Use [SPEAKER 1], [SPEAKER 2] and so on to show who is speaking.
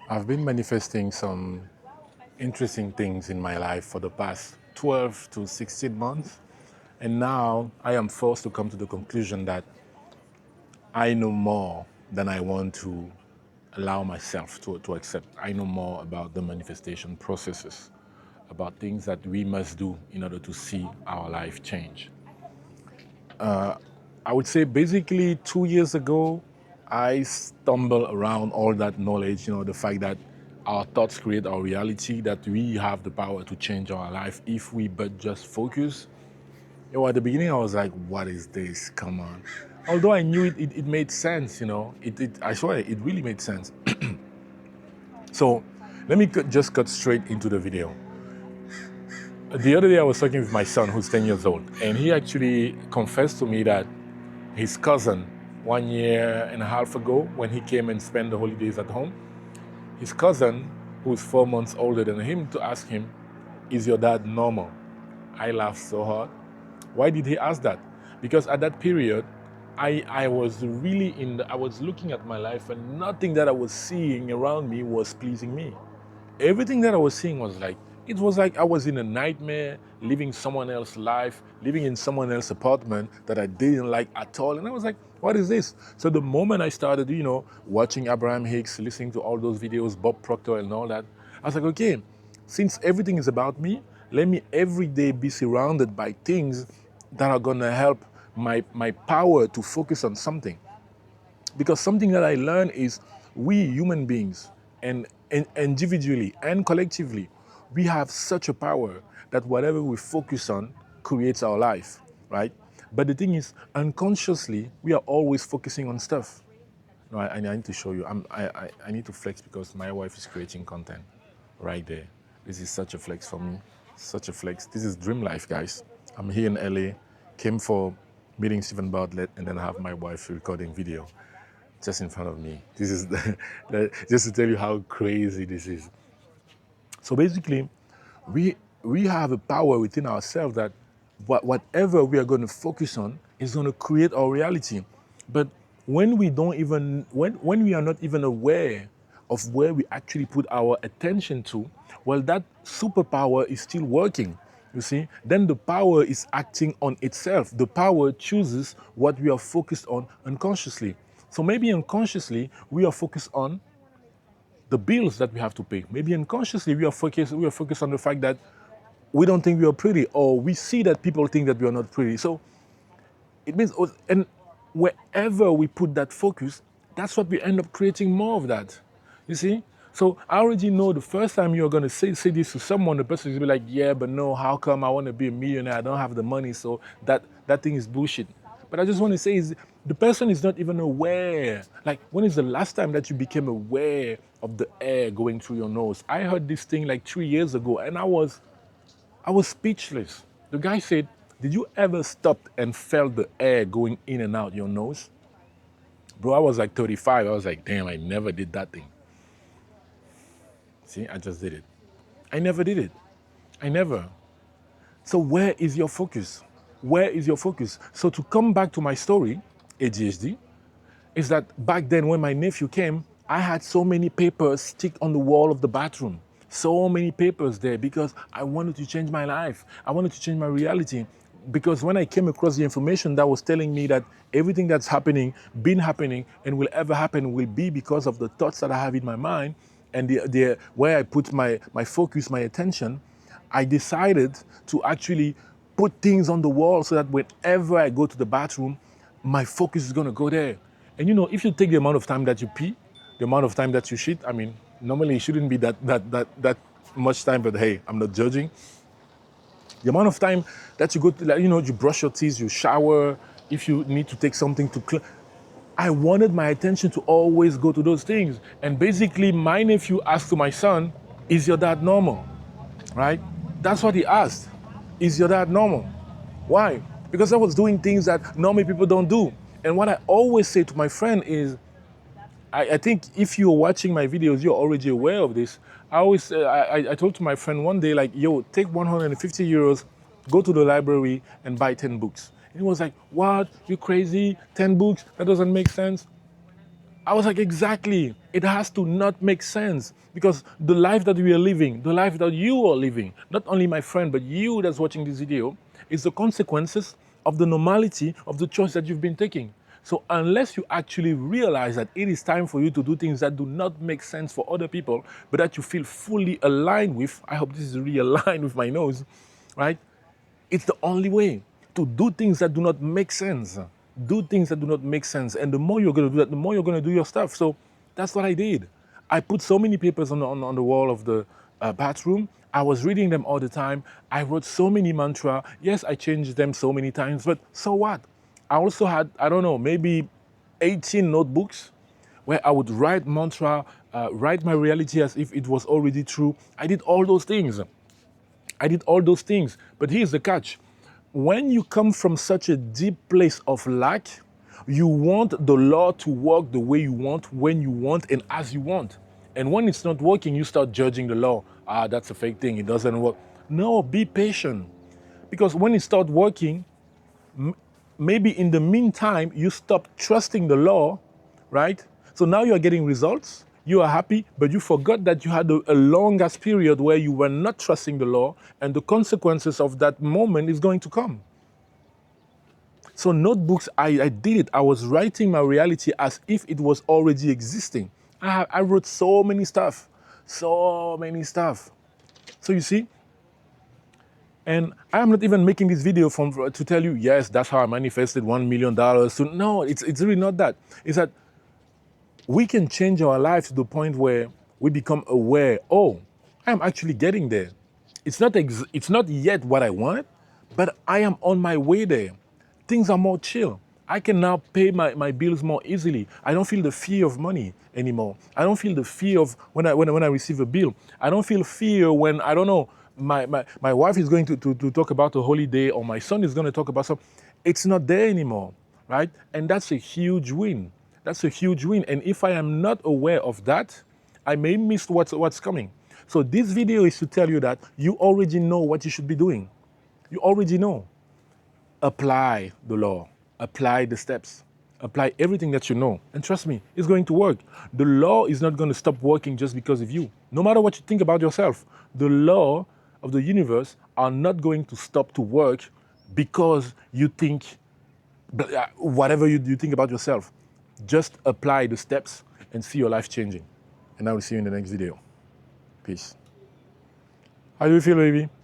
[SPEAKER 1] I've been manifesting some interesting things in my life for the past 12 to 16 months. And now I am forced to come to the conclusion that I know more than I want to allow myself to accept. I know more about the manifestation processes, about things that we must do in order to see our life change. I would say basically 2 years ago, I stumbled around all that knowledge, the fact that our thoughts create our reality, that we have the power to change our life if we but just focus. At the beginning, I was like, what is this? Come on. Although I knew it made sense, I swear it really made sense. So let me just cut straight into the video. The other day, I was talking with my son, who's 10 years old, and he actually confessed to me that his cousin, 1 year and a half ago, when he came and spent the holidays at home, his cousin, who's 4 months older than him, to ask him, is your dad normal? I laughed so hard. Why did he ask that? Because at that period, I was really I was looking at my life, and nothing that I was seeing around me was pleasing me. Everything that I was seeing was like, it was like I was in a nightmare, living someone else's life, living in someone else's apartment that I didn't like at all. And I was like, what is this? So the moment I started, watching Abraham Hicks, listening to all those videos, Bob Proctor and all that, I was like, okay, since everything is about me, let me every day be surrounded by things that are gonna help my power to focus on something. Because something that I learned is we human beings, and individually and collectively, we have such a power that whatever we focus on creates our life, right? But the thing is, unconsciously, we are always focusing on stuff. No, I need to show you. I need to flex because my wife is creating content right there. This is such a flex for me. Such a flex. This is dream life, guys. I'm here in LA, came for meeting Stephen Bartlett, and then have my wife recording video just in front of me. This is just to tell you how crazy this is. So basically, we have a power within ourselves that whatever we are going to focus on is going to create our reality. But when we don't even when we are not even aware of where we actually put our attention to, well, that superpower is still working. You see, then the power is acting on itself. The power chooses what we are focused on unconsciously. So maybe unconsciously we are focused on the bills that we have to pay. Maybe unconsciously we are focused on the fact that we don't think we are pretty, or we see that people think that we are not pretty. So it means, and wherever we put that focus, that's what we end up creating more of that. You see? So I already know the first time you're gonna say this to someone, the person is gonna be like, yeah, but no, how come I want to be a millionaire? I don't have the money, so that thing is bullshit. But I just want to say is the person is not even aware. Like, when is the last time that you became aware of the air going through your nose? I heard this thing like 3 years ago, and I was speechless. The guy said, did you ever stop and felt the air going in and out your nose? Bro, I was like 35. I was like, damn, I never did that thing. See, I just did it. I never did it. I never. So where is your focus? Where is your focus? So to come back to my story, ADHD, is that back then when my nephew came, I had so many papers stick on the wall of the bathroom. So many papers there because I wanted to change my life. I wanted to change my reality. Because when I came across the information that was telling me that everything that's happening, been happening, and will ever happen will be because of the thoughts that I have in my mind, and the where I put my focus, my attention, I decided to actually put things on the wall so that whenever I go to the bathroom, my focus is gonna go there. And if you take the amount of time that you pee, the amount of time that you shit, I mean, normally it shouldn't be that much time, but hey, I'm not judging. The amount of time that you go to, like, you brush your teeth, you shower, if you need to take something to clean. I wanted my attention to always go to those things. And basically, my nephew asked to my son, is your dad normal? Right? That's what he asked. Is your dad normal? Why? Because I was doing things that normal people don't do. And what I always say to my friend is, I think if you're watching my videos, you're already aware of this. I told to my friend one day, like, yo, take 150 euros, go to the library and buy 10 books. And he was like, what? You crazy? 10 books? That doesn't make sense. I was like, exactly. It has to not make sense because the life that we are living, the life that you are living, not only my friend, but you that's watching this video, is the consequences of the normality of the choice that you've been taking. So unless you actually realize that it is time for you to do things that do not make sense for other people, but that you feel fully aligned with, I hope this is really aligned with my nose, right? It's the only way to do things that do not make sense. Do things that do not make sense. And the more you're going to do that, the more you're going to do your stuff. So that's what I did. I put so many papers on the wall of the bathroom. I was reading them all the time. I wrote so many mantra. Yes, I changed them so many times, but so what? I also had, I don't know, maybe 18 notebooks where I would write mantra, write my reality as if it was already true. I did all those things. I did all those things. But here's the catch. When you come from such a deep place of lack, you want the law to work the way you want, when you want, and as you want. And when it's not working, you start judging the law. Ah, that's a fake thing. It doesn't work. No, be patient. Because when it starts working, maybe in the meantime, you stop trusting the law, right? So now you're getting results, you are happy, but you forgot that you had a long ass period where you were not trusting the law, and the consequences of that moment is going to come. So notebooks, I did it. I was writing my reality as if it was already existing. I wrote so many stuff, so many stuff. So you see, and I'm not even making this video to tell you, yes, that's how I manifested $1 million. So no, it's really not that. It's that we can change our lives to the point where we become aware, oh, I'm actually getting there. It's not yet what I want, but I am on my way there. Things are more chill. I can now pay my bills more easily. I don't feel the fear of money anymore. I don't feel the fear of when I receive a bill. I don't feel fear when, I don't know, my wife is going to talk about a holiday, or my son is going to talk about something. It's not there anymore, right? And that's a huge win. That's a huge win. And if I am not aware of that, I may miss what's coming. So this video is to tell you that you already know what you should be doing. You already know. Apply the law, apply the steps, apply everything that you know. And trust me, it's going to work. The law is not going to stop working just because of you. No matter what you think about yourself, the law of the universe are not going to stop to work because you think whatever you think about yourself. Just apply the steps and see your life changing. And I will see you in the next video. Peace. How do you feel, baby?